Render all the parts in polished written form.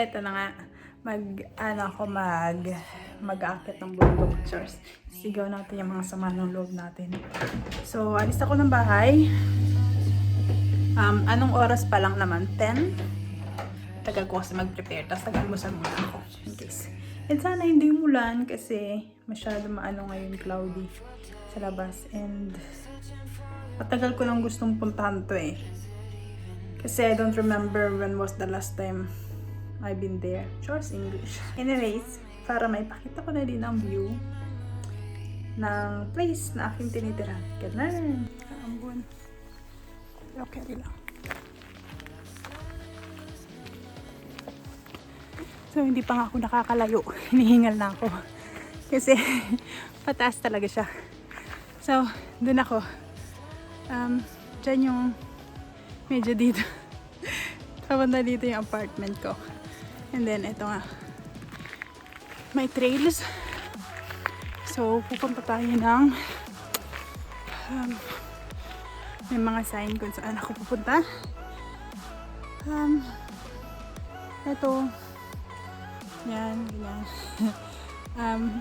eto na nga. Mag-aakit ng bundok, chars. Sigaw natin yung mga sama ng loob natin. So, alis ako ng bahay. Anong oras pa lang naman? 10? Tagal ko kasi mag-prepare. Tapos nag-almusal muna ako. In case. And sana hindi umulan kasi masyado ngayon cloudy sa labas. And matagal ko nang gustong puntahan to eh. Kasi I don't remember when was the last time I've been there. Chores English. Anyways, para maipakita ko na din ang view ng place na aking tinitirahan. Ganun. Ambon. Okay lang. So, hindi pa nga ako nakakalayo. Hinihingal na ako. Kasi, pataas talaga siya. So, dun ako. Dyan yung medyo dito. Papunta dito yung apartment ko. And then, ito nga. May trails. So, pupunta tayo ng may mga sign kung saan ako pupunta. Ito. Yan, ganyan.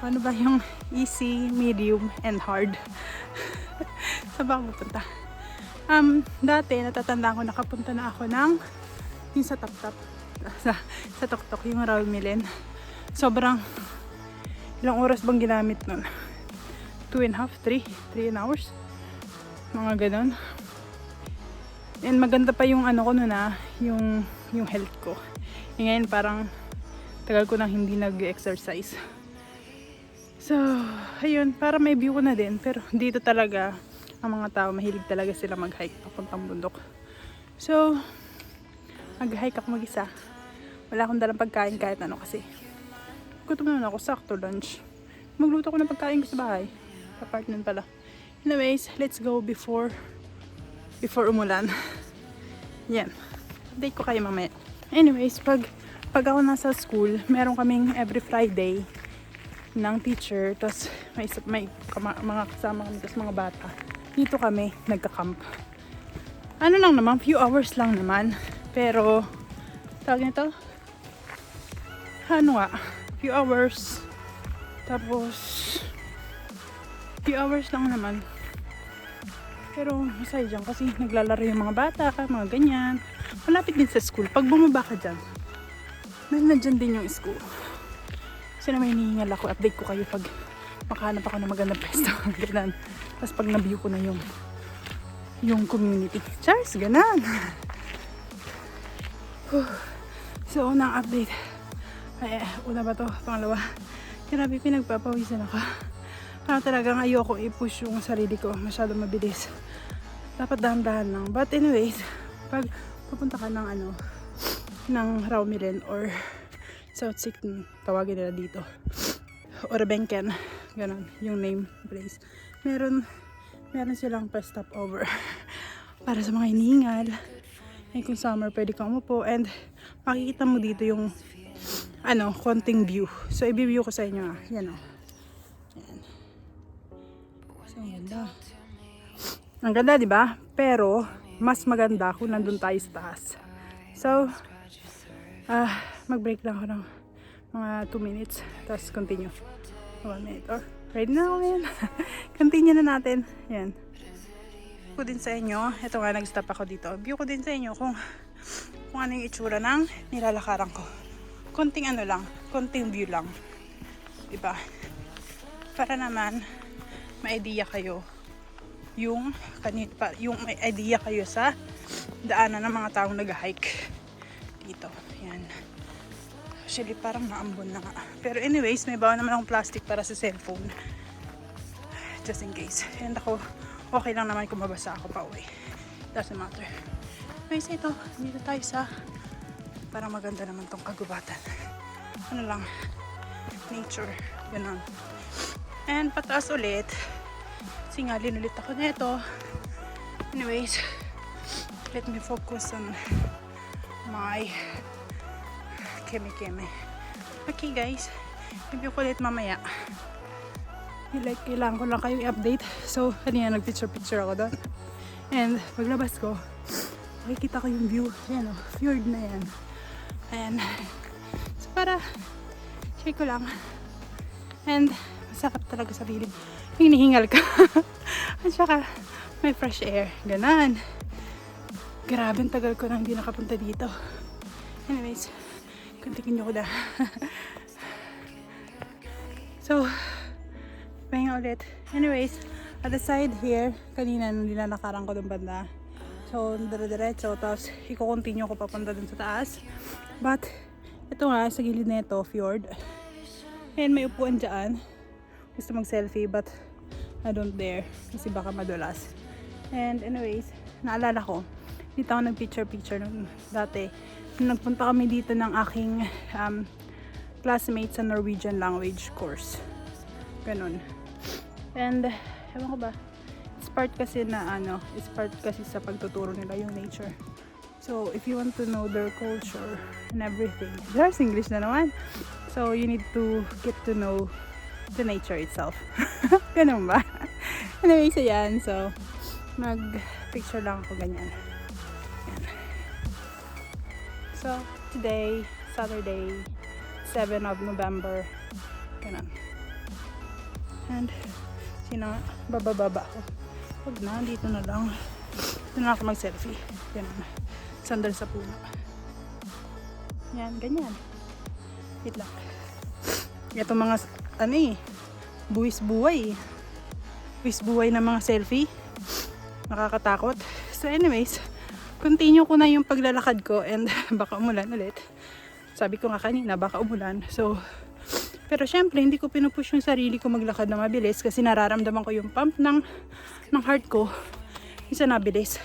Paano ba yung easy, medium, and hard? Saan ba ako pupunta? Dati, natatandaan ko, nakapunta na ako ng yung sa tap-tap. Sa tok-tok, yung Rawmilin. Sobrang, ilang oras bang ginamit nun? 2.5, 3 hours. Mga ganon. And maganda pa yung ano ko nun yung health ko. E ngayon parang tagal ko nang hindi nag-exercise. So, ayun, para may view ko na din. Pero dito talaga, ang mga tao, mahilig talaga sila mag-hike papuntang bundok. So, mag-hike ako mag-isa. Wala akong dalang pagkain kahit ano kasi. Gutom naman ako, sakto lunch. Magluto ko ng pagkain ko sa bahay. Apartment pala. Anyways, let's go before umulan. Yan. Update ko kayo mamaya. Anyways, pag ako nasa school, meron kaming every Friday ng teacher. Tapos may mga kasama kami, tapos mga bata. Dito kami nagka-camp. Ano lang naman, few hours lang naman. Pero, tawag nito? Ano nga? Few hours. Tapos, few hours lang naman. Pero, masaya dyan kasi naglalaro yung mga bata, mga ganyan. Malapit din sa school. Pag bumaba ka dyan, nandyan din yung school. Kasi na may hinihingal ako, update ko kayo pag makahanap ako ng magandang pwesto. Ganun. Tapos pag na-view ko na yung community. Charles, ganun. So, unang update. Ay, una ba to? Pangalawa. Grabe, pinagpapawisan ako. Parang talagang ayoko i-push yung sarili ko. Masyado mabilis. Dapat dahan-dahan lang. But anyways, pag pupunta ka ng Rawmilin or South Sik, tawagin nila dito. Or Benken. Ganon, yung name place. Meron silang pa-stop over. Para sa mga hinihingal. Ay, kung summer, pwede kang umupo. And makikita mo dito yung konting view. So, i-view ko sa inyo. Yan o. Yan. So, ang ganda. Ang ganda, di ba? Pero, mas maganda kung nandun tayo sa taas. So, mag-break lang ako ng mga 2 minutes. Tapos, continue. 1 minute. Or, ready na ako yan. Continue na natin. Yan. Ko din sa inyo. Ito nga, nag-stop ako dito. View ko din sa inyo kung ano yung itsura ng nilalakaran ko. Konting konting view lang. Diba? Para naman, may idea kayo may idea kayo sa daanan ng mga taong nag-hike dito. Yan. Actually, parang naambon na nga. Pero anyways, may bawa naman akong plastic para sa cellphone. Just in case. And ako, okay lang naman kung mabasa ako pa uwi. Doesn't matter. Guys, ito. Dito tayo sa parang maganda naman tong kagubatan. Ano lang, nature. Ganun. And pataas ulit. Kasi nga, linulit ako nito. Anyways, let me focus on my keme-keme. Okay guys, review ko ulit mamaya. Kailangan ko lang kayo i-update. So, kanina nag-picture ako doon. And paglabas ko, makikita ko yung view. Ayan o, fjord na yan. Ayan. para share ko lang. And masarap talaga sa piling. Hinihingal ka. At saka may fresh air. Ganon. Grabe, ang tagal ko nang hindi nakapunta dito. Anyways, kuntikin nyo ko na. So, pahinga ulit. Anyways, at the side here, kanina nung nilalakaran ko dun banda. So, dire-diretso. Tapos, i-continue ko papunta dun sa taas. But, ito nga, sa gilid na ito, fjord. And may upuan dyan. Gusto mag-selfie, but I don't dare. Kasi baka madulas. And anyways, naalala ko, dito ako nag-picture nung dati. Nung nagpunta kami dito ng aking classmates sa Norwegian language course. Ganun. And, ewan ko ba, it's part kasi sa pagtuturo nila yung nature. So, if you want to know their culture and everything, there's English na naman. So, you need to get to know the nature itself. Ganun ba? Anyways, ayan. So, mag-picture lang ako ganyan. Ayan. So, today, Saturday, 7 of November. Ganun. And, sino, bababa ako. Huwag na, dito na lang. Dito na ako mag-selfie. Ganun. Sandal sa puno. Yan, ganyan. Wait lang. Ito mga, buwis-buway. Buwis-buway na mga selfie. Nakakatakot. So anyways, continue ko na yung paglalakad ko and baka umulan ulit. Sabi ko nga kanina, baka umulan. So, pero syempre, hindi ko pinupush yung sarili ko maglakad na mabilis kasi nararamdaman ko yung pump ng heart ko. Isa nabilis.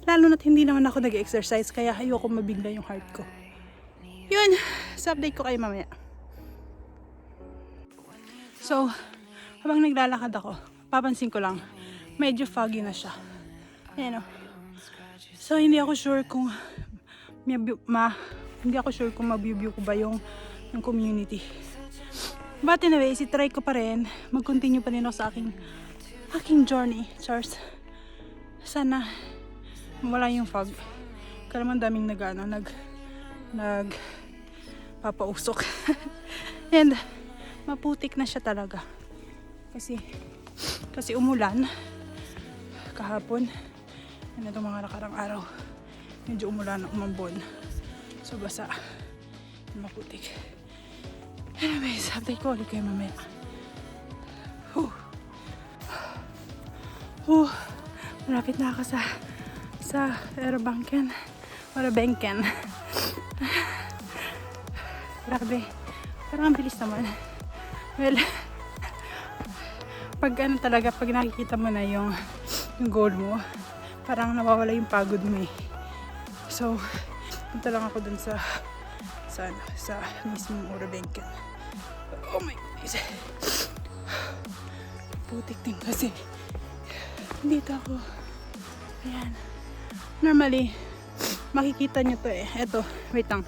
Lalo na't hindi naman ako nag-exercise kaya ayoko mabigla yung heart ko. Yun, sa update ko kayo mamaya. So, habang naglalakad ako, papansin ko lang, medyo foggy na siya. Ayan o. So, hindi ako sure kung mag-view ko ba yung community. But anyways, itry ko pa rin, mag-continue pa rin ako sa aking journey. Charles, sana wala yung fog. Kalaman daming papausok. And maputik na siya talaga. Kasi umulan kahapon. Ano itong mga nakarang araw. Medyo umulan, umambon. So basa. Maputik. Anyways, update ko ulit kayo mamaya. Malapit na ako sa Aerobanken. Grabe. Parang ang bilis naman. Well, pag nakikita mo na yung goal mo, parang nawawala yung pagod mo eh. So, punta lang ako dun sa mismong Aerobanken. Oh my goodness. Putik din kasi. Dito ako. Ayan. Normally, makikita nyo to eh. Eto, wait lang.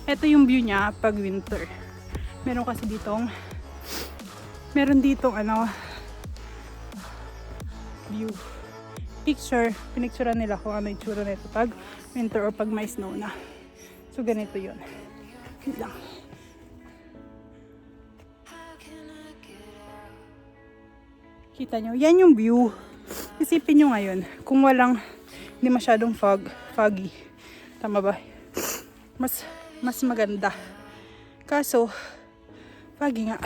Ito yung view niya pag winter. Meron ditong view. Pinicturean nila kung ano yung tsura nito pag winter or pag may snow na. So, ganito yun. Wait lang. Kita nyo? Yan yung view. Isipin nyo ngayon, kung hindi masyadong foggy. Tama ba? Mas maganda. Kaso, foggy nga.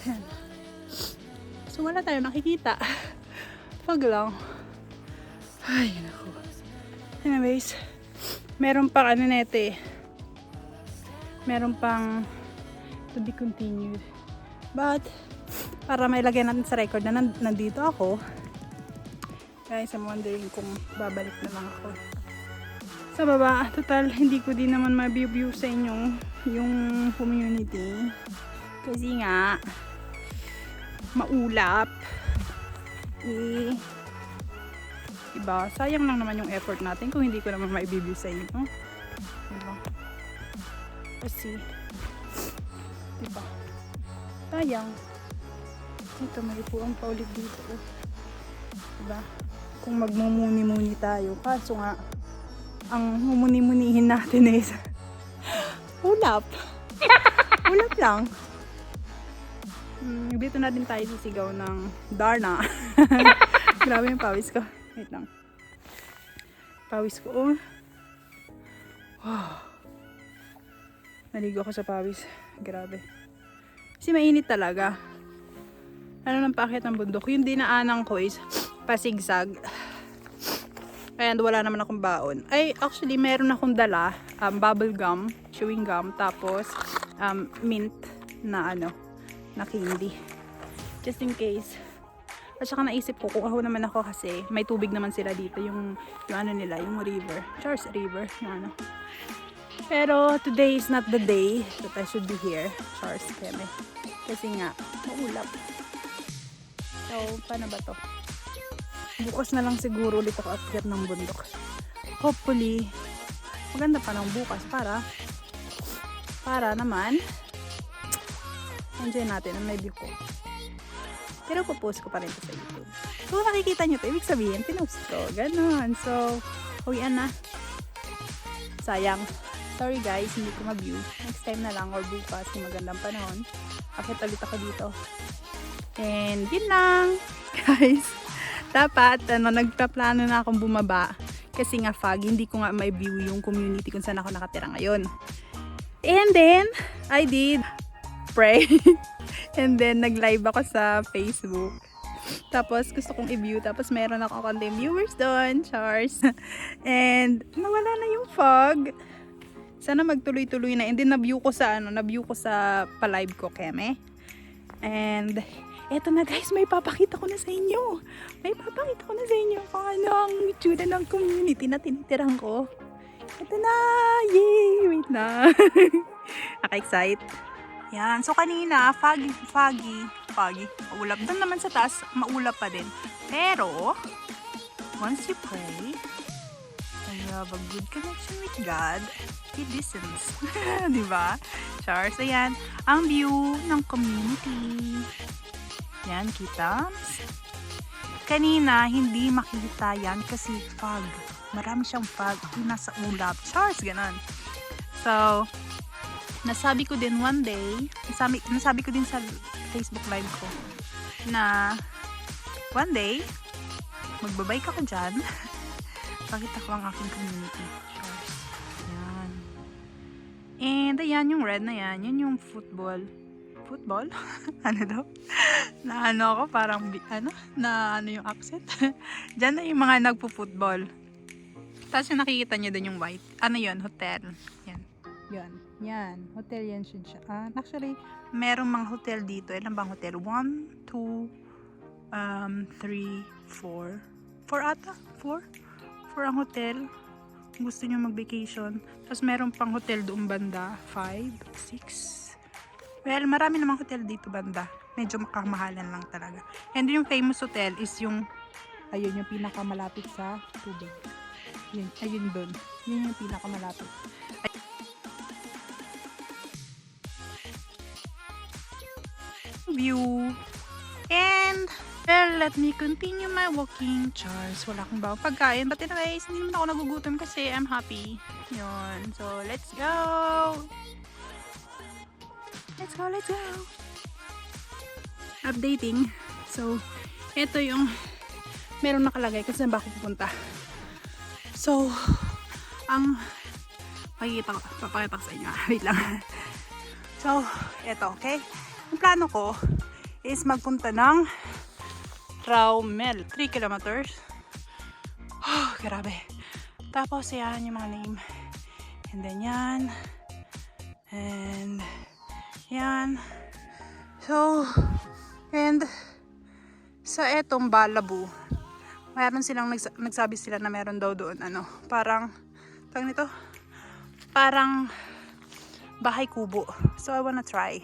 Ayan. So, wala tayo nakikita. Fog lang. Ay, naku. Anyways, meron pang meron pang to be continued. But, para may lagyan natin sa record na nandito ako, guys, I'm wondering kung babalik na lang ako sa baba. Total, hindi ko din naman ma-view sa inyo yung community. Kasi nga, maulap. Diba? Sayang lang naman yung effort natin kung hindi ko naman ma-view sa inyo. Diba? Kasi, diba? Sayang. Ito, may upuan pa ulit dito. Diba? Kung magmumuni-muni tayo. Kaso nga, ang mumuni-munihin natin is ulap. lang. Dito na din tayo sisigaw ng Darna. Grabe yung pawis ko. Wait lang. Pawis ko. Oh. Wow. Naligo ako sa pawis. Grabe. Kasi mainit talaga. Ano ng paakyat ng bundok. Yung dinaanan ko is pasigsag. And wala naman akong baon. Ay, actually, meron akong dala. Bubble gum, chewing gum, tapos mint na na candy. Just in case. At saka naisip ko, kung ako naman ako kasi, may tubig naman sila dito. Yung nila, yung river. Charles River. Yung Pero today is not the day that I should be here. Charles Keme. Kasi nga, maulap. So, paano ba to? Bukas na lang siguro ulit ako akyat ng bundok. Hopefully, maganda pa ng bukas para naman enjoy natin ang live ko. Pero popost ko pa rin ito sa YouTube. So, nakikita nyo ito, ibig sabihin, pinost ko. Ganon. So, uwian na. Sayang. Sorry guys, hindi ko ma-view. Next time na lang or bukas kung magandang panahon. Akyat ulit ako dito. And yun lang, guys. Dapat, nagpaplano na akong bumaba. Kasi nga foggy, hindi ko nga may view yung community kung saan ako nakatira ngayon. And then, I did pray. And then, nag-live ako sa Facebook. Tapos, gusto kong i-view. Tapos, meron ako konting viewers doon. Chars. And, nawala na yung fog. Sana magtuloy-tuloy na. And then, na-view ko sa pa-live ko, Keme. And, eto na guys, may papakita ko na sa inyo. Kung ano ang itsura ng community na tinitirahan ko. Eto na! Yay! Wait na. Naka-excite. Yan. So kanina, foggy. Maulap. Doon naman sa taas, maulap pa din. Pero, once you pray, and you have a good connection with God, He listens. Diba? Charles, ayan. Ang view ng community. Yan, kita. Kanina, hindi makita yan kasi fog. Marami siyang fog. Nasa ulap. Charles, ganun. So, nasabi ko din one day, nasabi ko din sa Facebook live ko, na one day, magbabike ako dyan. Pakita ko ang aking community. Charles. Yan. And, ayan, yung red na yan. Yan yung football? Ano daw? Na ako, parang, yung accent. Diyan na yung mga nagpo-football. Tapos yung nakikita nyo doon yung white. Ano yun? Hotel. Yan. Hotel yan siya. Actually, merong mga hotel dito. Ilan bang hotel? 1, 2, 3, 4. 4 ata? 4 ang hotel. Kung gusto nyo mag-vacation. Tapos meron pang hotel doon banda. 5, 6. Well, marami namang hotel dito banda. Medyo makamahalan lang talaga. And yung famous hotel is yung, ayun, yung pinakamalapit sa tubig. Ayun doon. Yun yung pinakamalapit. View. And, well, let me continue my walking. Charles, wala akong bawang pagkain. But anyways, hindi naman ako nagugutom kasi I'm happy. Yun. So, let's go! Let's go! Updating. So, ito yung meron nakalagay kasi saan ba ako pupunta. So, ang papakita ko sa inyo. Wait lang. So, ito, okay? Ang plano ko is magpunta ng Raumel. 3 kilometers. Oh, grabe. Tapos, yan yung mga name. And then, yan. And, yan. So, and sa etong Balabu, mayroon silang nagsabi sila na meron daw doon parang tawag nito, parang bahay kubo. So I wanna try.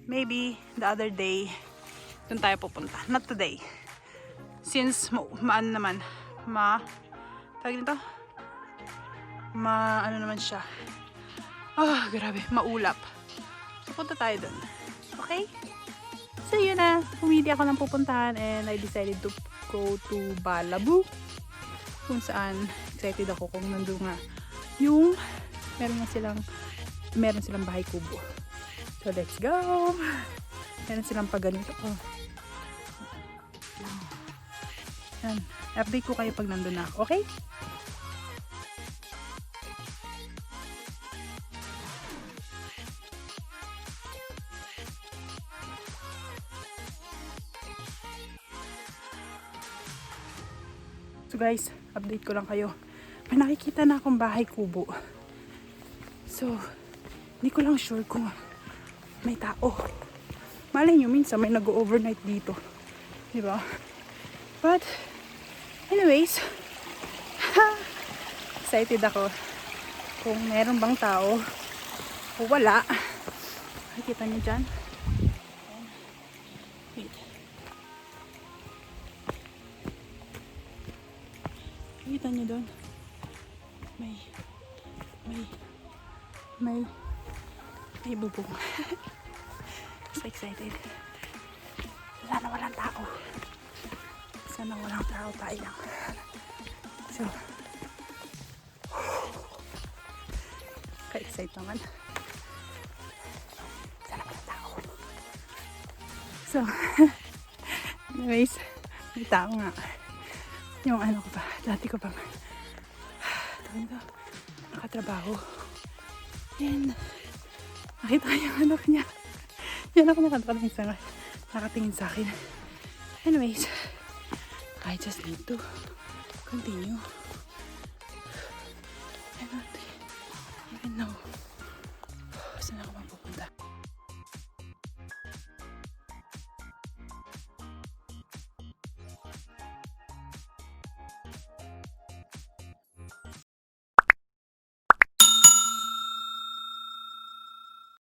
Maybe the other day doon tayo pupunta. Not today. Since naman tawag nito, naman siya. Oh, grabe, maulap. So punta tayo doon. Okay? So yun na, pumili ako ng pupuntahan and I decided to go to Balabu, kung saan excited ako kung nandun nga yung meron silang bahay kubo. So, let's go! Meron silang pag ganito. Oh. Yan. Update ko kayo pag nandun na ako. Okay? So guys, update ko lang kayo. May nakikita na akong bahay kubo. So, hindi ko lang sure kung may tao. Malay nyo, minsan may nag-overnight dito. Diba? But, anyways, excited ako kung meron bang tao o wala. Nakikita nyo dyan? Wait. Nakikita nyo doon? May bubong. So excited. Sana walang tao. Sana walang tao tayo lang. So, ka-excite naman. Sana walang tao. So, anyways, may tao nga. Yung ano ko pa, dati ko pang nakatrabaho. And nakita ko yung anak niya. Yan ako nakatingin sa akin. Anyways, I just need to continue. I don't even know saan ako